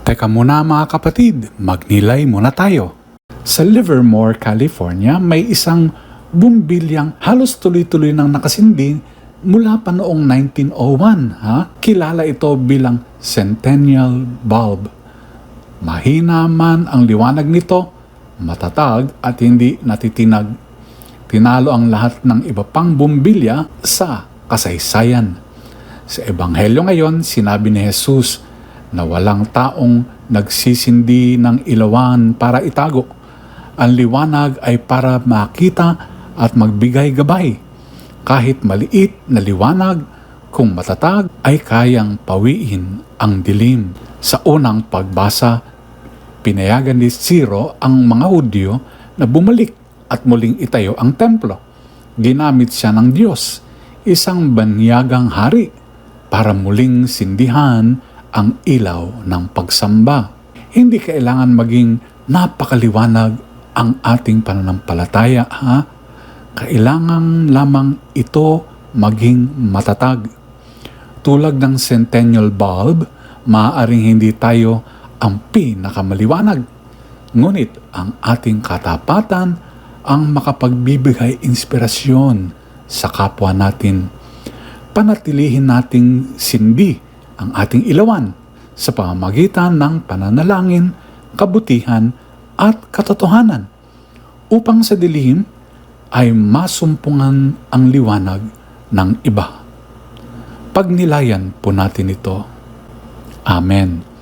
Teka muna mga kapatid, magnilay muna tayo. Sa Livermore, California, may isang bumbilyang halos tuloy-tuloy nang nakasindi mula pa noong 1901. Kilala ito bilang Centennial Bulb. Mahina man ang liwanag nito, matatag at hindi natitinag. Tinalo ang lahat ng iba pang bumbilya sa kasaysayan. Sa Ebanghelyo ngayon, sinabi ni Jesus na walang taong nagsisindi ng ilawan para itago. Ang liwanag ay para makita at magbigay gabay. Kahit maliit na liwanag, kung matatag, ay kayang pawiin ang dilim. Sa unang pagbasa, pinayagan ni Ciro ang mga Hudyo na bumalik at muling itayo ang templo. Ginamit siya ng Diyos, isang banyagang hari, para muling sindihan ang ilaw ng pagsamba. Hindi kailangan maging napakaliwanag ang ating pananampalataya, Kailangan lamang ito maging matatag. Tulad ng Centennial Bulb, maaaring hindi tayo ang pinakamaliwanag. Ngunit ang ating katapatan ang makapagbibigay inspirasyon sa kapwa natin. Panatilihin nating sindi ang ating ilawan sa pamamagitan ng pananalangin, kabutihan at katotohanan upang sa dilim ay masumpungan ang liwanag ng iba. Pagnilayan po natin ito. Amen.